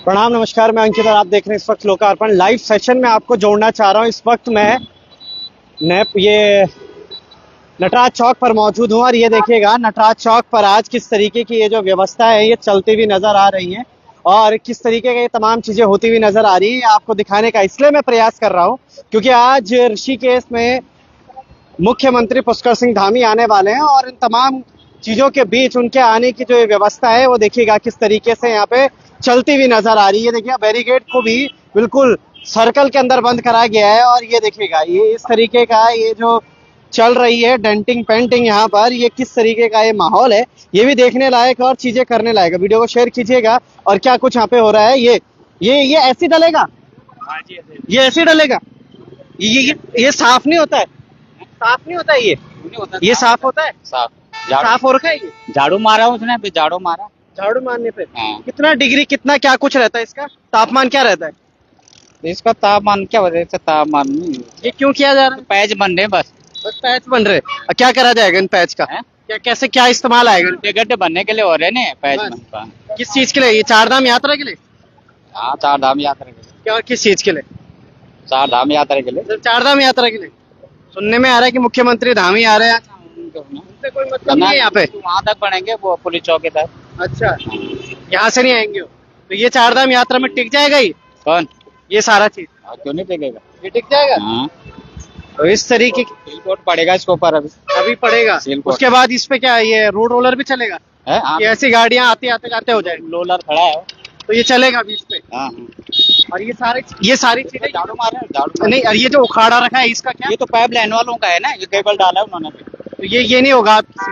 प्रणाम, नमस्कार। मैं अंकित और आप देख रहे हैं इस वक्त लोकार्पण लाइव सेशन में। आपको जोड़ना चाह रहा हूँ। इस वक्त मैं ये नटराज चौक पर मौजूद हूँ और ये देखिएगा नटराज चौक पर आज किस तरीके की ये जो व्यवस्था है ये चलती हुई नजर आ रही है और किस तरीके की ये तमाम चीजें होती हुई नजर आ रही है। आपको दिखाने का इसलिए मैं प्रयास कर रहा हूँ क्योंकि आज ऋषिकेश में मुख्यमंत्री पुष्कर सिंह धामी आने वाले हैं और इन तमाम चीजों के बीच उनके आने की जो ये व्यवस्था है वो देखिएगा किस तरीके से यहाँ पे चलती हुई नजर आ रही है। देखिए बैरिकेड को भी बिल्कुल सर्कल के अंदर बंद करा गया है और ये देखिएगा ये इस तरीके का ये जो चल रही है डेंटिंग पेंटिंग यहाँ पर, ये किस तरीके का ये माहौल है ये भी देखने लायक और चीजें करने लायक है। वीडियो को शेयर कीजिएगा और क्या कुछ यहाँ पे हो रहा है। ये ऐसे डलेगा, ये ऐसे डलेगा, ये साफ नहीं होता है, साफ नहीं होता है, ये साफ होता है, साफ हो रखा है। ये झाड़ू मारा उसने, अभी झाड़ू मारा। झाड़ू मारने पे हाँ। कितना डिग्री कितना क्या कुछ रहता है, इसका तापमान क्या रहता है? इसका तापमान क्या वजह से तापमान नहीं, ये क्यों किया जा रहा है? पैच बन रहे हैं बस पैच बन रहे हैं। क्या करा जाएगा इन पैच का? है? क्या कैसे क्या इस्तेमाल आएगा? गड्ढे बनने के लिए हो रहे हैं ना पैच बस। बन। किस चीज के लिए? ये चार धाम यात्रा के लिए? हाँ, चार धाम यात्रा के लिए। क्या और किस चीज के लिए? चार धाम यात्रा के लिए। सिर्फ चार धाम यात्रा के लिए? सुनने में आ रहा है कि मुख्यमंत्री धामी आ रहे हैं। उनसे कोई मतलब नहीं है यहाँ पे? वहाँ तक बढ़ेंगे वो पुलिस चौकी तक। अच्छा, यहाँ से नहीं आएंगे वो। तो ये चार धाम यात्रा में टिक जाएगा ये कौन? ये सारा चीज? क्यों नहीं टिकेगा? ये टिक जाएगा। हाँ, तो इस तरीके की सील कोड पड़ेगा इसके ऊपर अभी पड़ेगा। Seal code. उसके बाद इस पे क्या ये रोड रोलर भी चलेगा? है। हाँ, ये ऐसी गाड़ियां आते आते जाते हो जाएगी रोलर खड़ा है। तो ये चलेगा भी इस पे। हाँ, और ये सारी चीजें झाड़ू मार रहे हैं, झाड़ू नहीं, और ये जो उखाड़ा रखा है इसका क्या? ये तो पाइप लाइन वालों का है ना, ये केबल डाला है उन्होंने। तो ये नहीं होगा आपसे?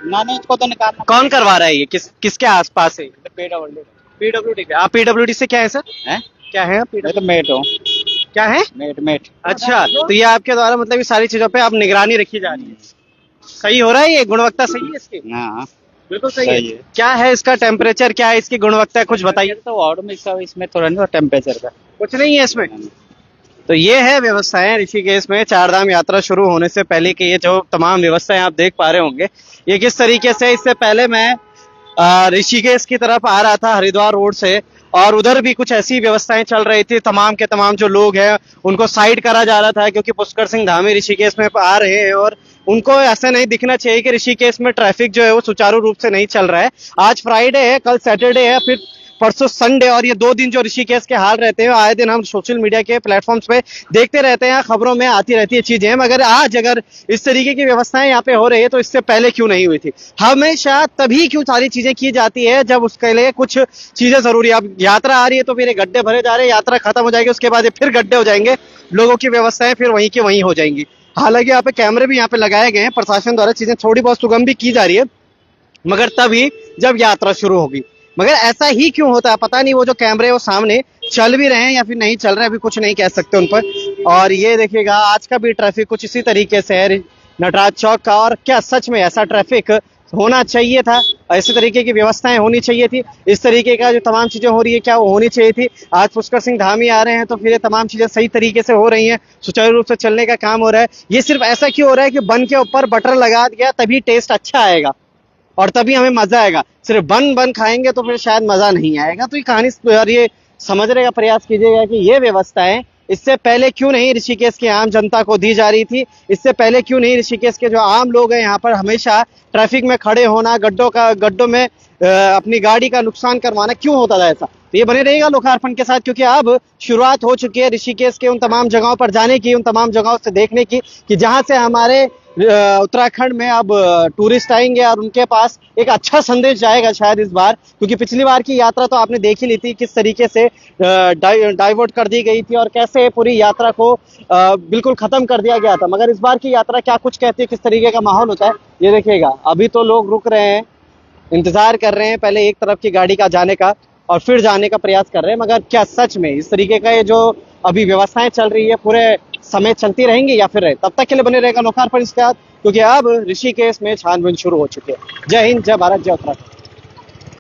ना नहीं, इसको तो निकालना। कौन करवा रहा है ये? किसके आसपास है? PWD। पीडब्ल्यूडी का। आप पीडब्ल्यूडी से क्या है सर? हैं? क्या है आप मैं तो मेट हूँ। क्या है? मेट। अच्छा, तो ये आपके द्वारा मतलब ये सारी चीजों पे आप निगरानी रखी जा रही है। सही हो रहा है? ये गुणवत्ता सही है इसकी? हाँ, बिल्कुल सही सही है। है। क्या है इसका टेम्परेचर, क्या है इसकी गुणवत्ता, कुछ बताइए। तो वार्ड में इसमें थोड़ा नहीं टेम्परेचर का कुछ नहीं है इसमें। तो ये है व्यवस्थाएं ऋषिकेश में चारधाम यात्रा शुरू होने से पहले की। ये जो तमाम व्यवस्थाएं आप देख पा रहे होंगे ये किस तरीके से। इससे पहले मैं ऋषिकेश की तरफ आ रहा था हरिद्वार रोड से और उधर भी कुछ ऐसी व्यवस्थाएं चल रही थी। तमाम के तमाम जो लोग हैं उनको साइड करा जा रहा था क्योंकि पुष्कर सिंह धामी ऋषिकेश में आ रहे हैं और उनको ऐसा नहीं दिखना चाहिए कि ऋषिकेश में ट्रैफिक जो है वो सुचारू रूप से नहीं चल रहा है। आज फ्राइडे है, कल सैटरडे है, फिर परसों संडे, और ये 2 दिन जो ऋषिकेश के हाल रहते हैं आए दिन हम सोशल मीडिया के प्लेटफॉर्म्स पे देखते रहते हैं, खबरों में आती रहती है चीजें। मगर आज अगर इस तरीके की व्यवस्थाएं यहाँ पे हो रही है तो इससे पहले क्यों नहीं हुई थी? हमेशा तभी क्यों सारी चीजें की जाती है जब उसके लिए कुछ चीजें जरूरी है। अब यात्रा आ रही है तो फिर ये गड्ढे भरे जा रहे हैं, यात्रा खत्म हो जाएगी उसके बाद ये फिर गड्ढे हो जाएंगे, लोगों की व्यवस्थाएं फिर वहीं की वहीं हो जाएंगी। हालांकि यहाँ पे कैमरे भी यहाँ पे लगाए गए हैं, प्रशासन द्वारा चीजें थोड़ी बहुत सुगम भी की जा रही है, मगर तभी जब यात्रा शुरू होगी। मगर ऐसा ही क्यों होता है पता नहीं। वो जो कैमरे वो सामने चल भी रहे हैं या फिर नहीं चल रहे, अभी कुछ नहीं कह सकते उन पर। और ये देखिएगा आज का भी ट्रैफिक कुछ इसी तरीके से है नटराज चौक का। और क्या सच में ऐसा ट्रैफिक होना चाहिए था? ऐसे तरीके की व्यवस्थाएं होनी चाहिए थी? इस तरीके का जो तमाम चीजें हो रही है क्या वो होनी चाहिए थी? आज पुष्कर सिंह धामी आ रहे हैं तो फिर ये तमाम चीजें सही तरीके से हो रही हैं, सुचारू रूप से चलने का काम हो रहा है। ये सिर्फ ऐसा क्यों हो रहा है कि बन के ऊपर बटर लगा दिया तभी टेस्ट अच्छा आएगा और तभी हमें मजा आएगा? सिर्फ बन खाएंगे तो फिर शायद मजा नहीं आएगा। तो ये कहानी और ये समझने का प्रयास कीजिएगा कि ये व्यवस्थाएं इससे पहले क्यों नहीं ऋषिकेश की आम जनता को दी जा रही थी? इससे पहले क्यों नहीं ऋषिकेश के जो आम लोग हैं यहाँ पर हमेशा ट्रैफिक में खड़े होना, गड्ढों में अपनी गाड़ी का नुकसान करवाना क्यों होता था ऐसा? तो ये बने रहेगा लोकार्पण के साथ क्योंकि अब शुरुआत हो चुकी है ऋषिकेश के उन तमाम जगहों पर जाने की, उन तमाम जगहों से देखने की कि जहां से हमारे उत्तराखंड में अब टूरिस्ट आएंगे और उनके पास एक अच्छा संदेश जाएगा शायद इस बार। क्योंकि पिछली बार की यात्रा तो आपने देख ही ली थी किस तरीके से डाइवर्ट कर दी गई थी और कैसे पूरी यात्रा को बिल्कुल खत्म कर दिया गया था। मगर इस बार की यात्रा क्या कुछ कहती है, किस तरीके का माहौल होता है ये देखिएगा। अभी तो लोग रुक रहे हैं, इंतजार कर रहे हैं पहले एक तरफ की गाड़ी का जाने का और फिर जाने का प्रयास कर रहे हैं। मगर क्या सच में इस तरीके का ये जो अभी व्यवस्थाएं चल रही है पूरे समय चलती रहेंगी या फिर रहे? तब तक के लिए बने रहेगा लोकार्पण इसके बाद क्योंकि अब ऋषिकेश में छानबीन शुरू हो चुकी है। जय हिंद, जय भारत, जय उत्तराखंड।